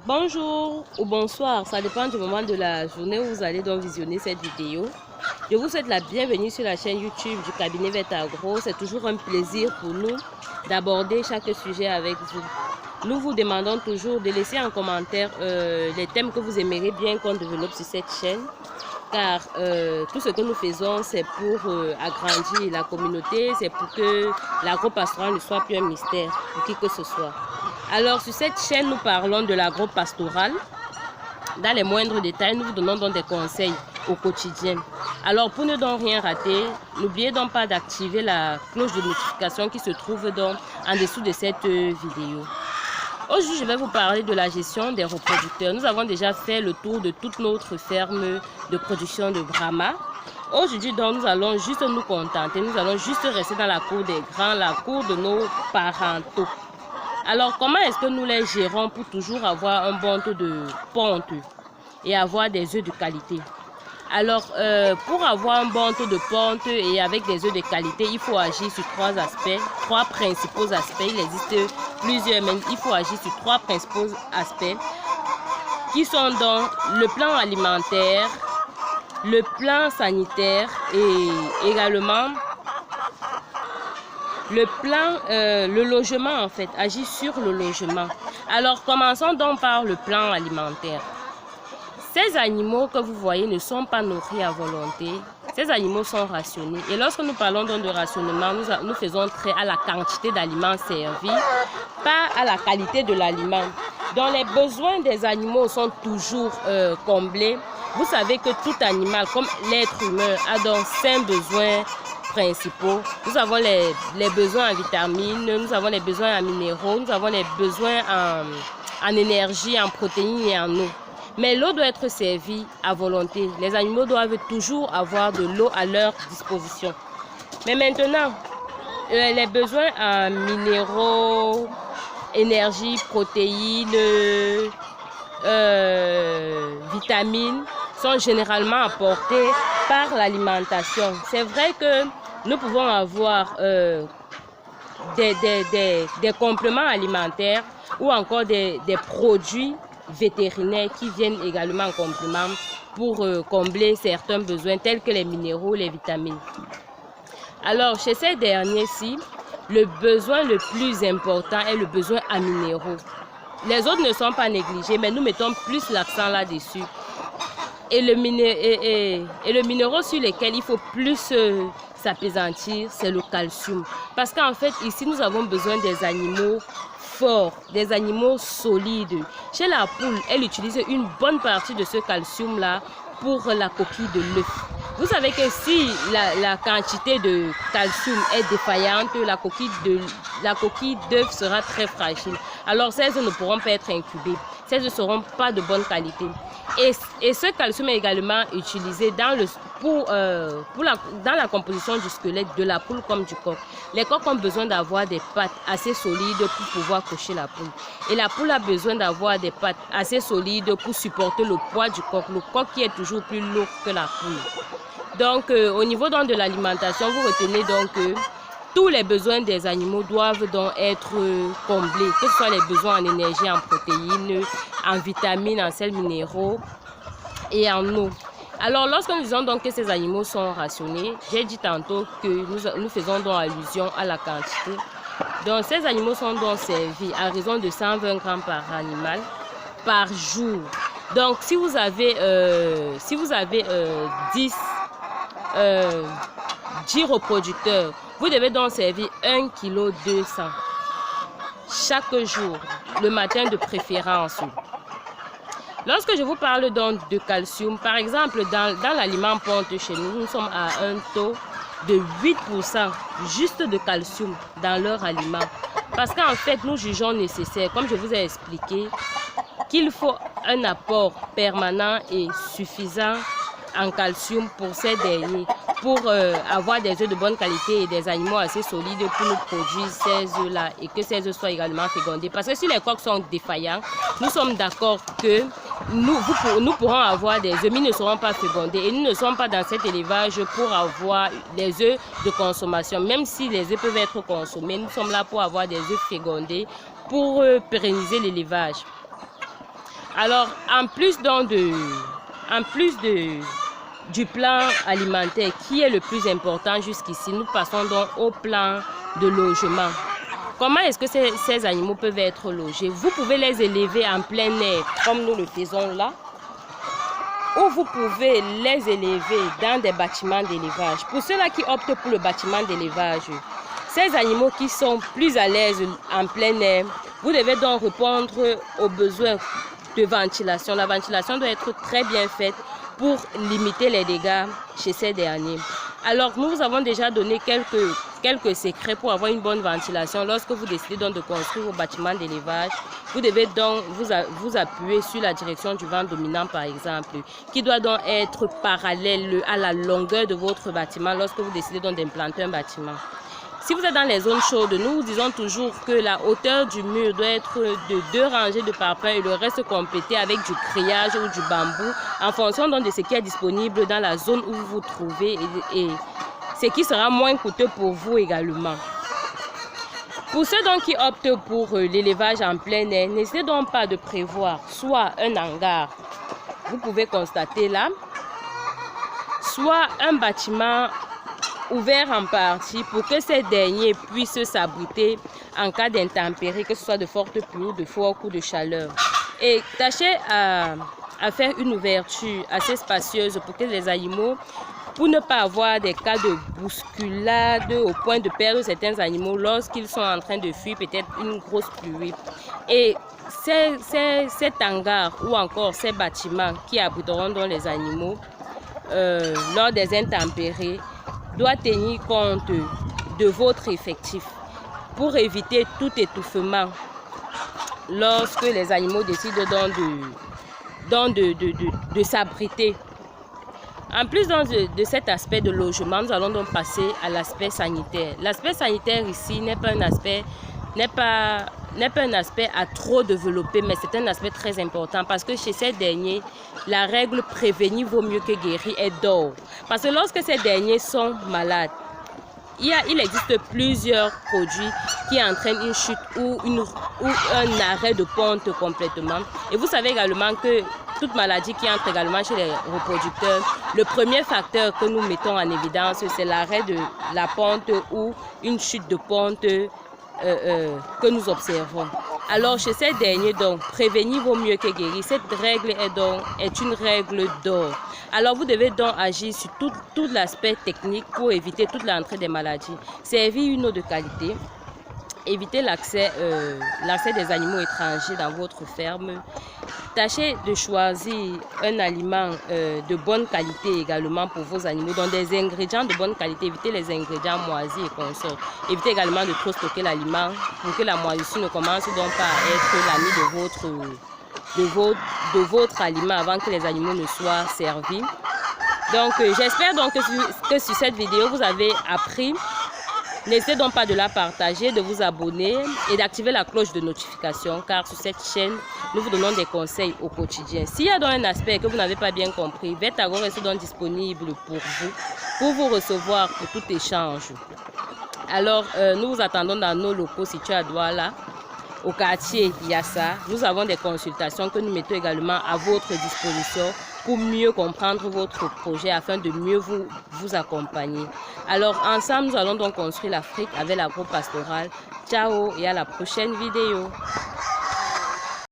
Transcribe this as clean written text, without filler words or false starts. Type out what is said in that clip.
Bonjour ou bonsoir, ça dépend du moment de la journée où vous allez donc visionner cette vidéo. Je vous souhaite la bienvenue sur la chaîne YouTube du cabinet Vetagro. C'est toujours un plaisir pour nous d'aborder chaque sujet avec vous. Nous vous demandons toujours de laisser en commentaire les thèmes que vous aimeriez bien qu'on développe sur cette chaîne. Car tout ce que nous faisons, c'est pour agrandir la communauté, c'est pour que l'agro-pastoral ne soit plus un mystère pour qui que ce soit. Alors sur cette chaîne, nous parlons de l'agro-pastoral. Dans les moindres détails, nous vous donnons donc des conseils au quotidien. Alors pour ne donc rien rater, n'oubliez donc pas d'activer la cloche de notification qui se trouve donc en dessous de cette vidéo. Aujourd'hui, je vais vous parler de la gestion des reproducteurs. Nous avons déjà fait le tour de toute notre ferme de production de Brahma. Aujourd'hui, donc, nous allons juste nous contenter. Nous allons juste rester dans la cour des grands, la cour de nos parentaux. Alors, comment est-ce que nous les gérons pour toujours avoir un bon taux de ponte et avoir des œufs de qualité? Alors, pour avoir un bon taux de ponte et avec des œufs de qualité, il faut agir sur trois principaux aspects. Il existe plusieurs, mais il faut agir sur trois principaux aspects qui sont donc le plan alimentaire, le plan sanitaire et également le plan, le logement en fait, agir sur le logement. Alors, commençons donc par le plan alimentaire. Ces animaux que vous voyez ne sont pas nourris à volonté. Ces animaux sont rationnés. Et lorsque nous parlons donc de rationnement, nous faisons trait à la quantité d'aliments servis, pas à la qualité de l'aliment. Donc les besoins des animaux sont toujours comblés. Vous savez que tout animal, comme l'être humain, a donc 5 besoins principaux. Nous avons les besoins en vitamines, nous avons les besoins en minéraux, nous avons les besoins en énergie, en protéines et en eau. Mais l'eau doit être servie à volonté. Les animaux doivent toujours avoir de l'eau à leur disposition. Mais maintenant, les besoins en minéraux, énergie, protéines, vitamines sont généralement apportés par l'alimentation. C'est vrai que nous pouvons avoir des compléments alimentaires ou encore des produits vétérinaires qui viennent également en complément pour combler certains besoins tels que les minéraux, les vitamines. Alors chez ces derniers-ci, le besoin le plus important est le besoin en minéraux. Les autres ne sont pas négligés, mais nous mettons plus l'accent là-dessus. Et le minéraux sur lesquels il faut plus s'appesantir, c'est le calcium. Parce qu'en fait, ici, nous avons besoin des animaux forts, des animaux solides. Chez la poule, elle utilise une bonne partie de ce calcium-là pour la coquille de l'œuf. Vous savez que si la quantité de calcium est défaillante, la coquille d'œuf sera très fragile. Alors, ces œufs ne pourront pas être incubés. Ces œufs ne seront pas de bonne qualité. Et ce calcium est également utilisé dans la composition du squelette de la poule comme du coq. Les coqs ont besoin d'avoir des pattes assez solides pour pouvoir coucher la poule. Et la poule a besoin d'avoir des pattes assez solides pour supporter le poids du coq. Le coq qui est toujours plus lourd que la poule. Donc, au niveau donc, de l'alimentation, vous retenez donc que tous les besoins des animaux doivent donc être comblés, que ce soit les besoins en énergie, en protéines, en vitamines, en sels minéraux et en eau. Alors, lorsque nous disons donc que ces animaux sont rationnés, j'ai dit tantôt que nous faisons donc allusion à la quantité. Donc, ces animaux sont donc servis à raison de 120 grammes par animal par jour. Donc, si vous avez 10 reproducteurs, vous devez donc servir 1,2 kg chaque jour, le matin de préférence. Lorsque je vous parle donc de calcium, par exemple, dans l'aliment ponte chez nous, nous sommes à un taux de 8% juste de calcium dans leur aliment. Parce qu'en fait, nous jugeons nécessaire, comme je vous ai expliqué, qu'il faut un apport permanent et suffisant en calcium pour ces derniers, pour avoir des œufs de bonne qualité et des animaux assez solides pour nous produire ces œufs-là et que ces œufs soient également fécondés. Parce que si les coqs sont défaillants, nous sommes d'accord que nous pourrons avoir des œufs, mais ils ne seront pas fécondés. Et nous ne sommes pas dans cet élevage pour avoir des œufs de consommation. Même si les œufs peuvent être consommés, nous sommes là pour avoir des œufs fécondés pour pérenniser l'élevage. Alors, en plus du plan alimentaire, qui est le plus important jusqu'ici, nous passons donc au plan de logement. Comment est-ce que ces animaux peuvent être logés? Vous pouvez les élever en plein air, comme nous le faisons là, ou vous pouvez les élever dans des bâtiments d'élevage. Pour ceux-là qui optent pour le bâtiment d'élevage, ces animaux qui sont plus à l'aise en plein air, vous devez donc répondre aux besoins de ventilation. La ventilation doit être très bien faite pour limiter les dégâts chez ces derniers. Alors, nous vous avons déjà donné quelques secrets pour avoir une bonne ventilation. Lorsque vous décidez donc de construire vos bâtiments d'élevage, vous devez donc vous appuyer sur la direction du vent dominant, par exemple, qui doit donc être parallèle à la longueur de votre bâtiment lorsque vous décidez donc d'implanter un bâtiment. Si vous êtes dans les zones chaudes, nous vous disons toujours que la hauteur du mur doit être de 2 rangées de parpaings et le reste complété avec du grillage ou du bambou en fonction donc de ce qui est disponible dans la zone où vous vous trouvez et ce qui sera moins coûteux pour vous également. Pour ceux donc qui optent pour l'élevage en plein air, n'hésitez donc pas de prévoir soit un hangar, vous pouvez constater là, soit un bâtiment ouvert en partie pour que ces derniers puissent s'abriter en cas d'intempéries, que ce soit de fortes pluies ou de forts coups de chaleur. Et tâchez à faire une ouverture assez spacieuse pour que les animaux, pour ne pas avoir des cas de bousculade au point de perdre certains animaux lorsqu'ils sont en train de fuir peut-être une grosse pluie. Et cet hangar ou encore ces bâtiments qui abriteront donc les animaux lors des intempéries doit tenir compte de votre effectif pour éviter tout étouffement lorsque les animaux décident de s'abriter. En plus de cet aspect de logement, nous allons donc passer à l'aspect sanitaire. L'aspect sanitaire ici n'est pas un aspect à trop développer, mais c'est un aspect très important parce que chez ces derniers, la règle prévenir vaut mieux que guérir est d'or. Parce que lorsque ces derniers sont malades, il existe plusieurs produits qui entraînent une chute ou un arrêt de ponte complètement. Et vous savez également que toute maladie qui entre également chez les reproducteurs, le premier facteur que nous mettons en évidence, c'est l'arrêt de la ponte ou une chute de ponte que nous observons. Alors chez ces derniers, donc, prévenir vaut mieux que guérir. Cette règle est une règle d'or. Alors vous devez donc agir sur tout l'aspect technique pour éviter toute l'entrée des maladies. Servir une eau de qualité, éviter l'accès des animaux étrangers dans votre ferme. Tâchez de choisir un aliment de bonne qualité également pour vos animaux, donc des ingrédients de bonne qualité. Évitez les ingrédients moisis et consorts. Évitez également de trop stocker l'aliment pour que la moisissure ne commence donc pas à être l'ami de votre aliment avant que les animaux ne soient servis. Donc j'espère donc que sur cette vidéo vous avez appris. N'hésitez donc pas de la partager, de vous abonner et d'activer la cloche de notification car sur cette chaîne, nous vous donnons des conseils au quotidien. S'il y a donc un aspect que vous n'avez pas bien compris, Vetago reste donc disponible pour vous recevoir pour tout échange. Alors, nous vous attendons dans nos locaux situés à Douala, au quartier Yassa. Nous avons des consultations que nous mettons également à votre disposition pour mieux comprendre votre projet afin de mieux vous accompagner. Alors ensemble, nous allons donc construire l'Afrique avec l'agro-pastoral. Ciao et à la prochaine vidéo.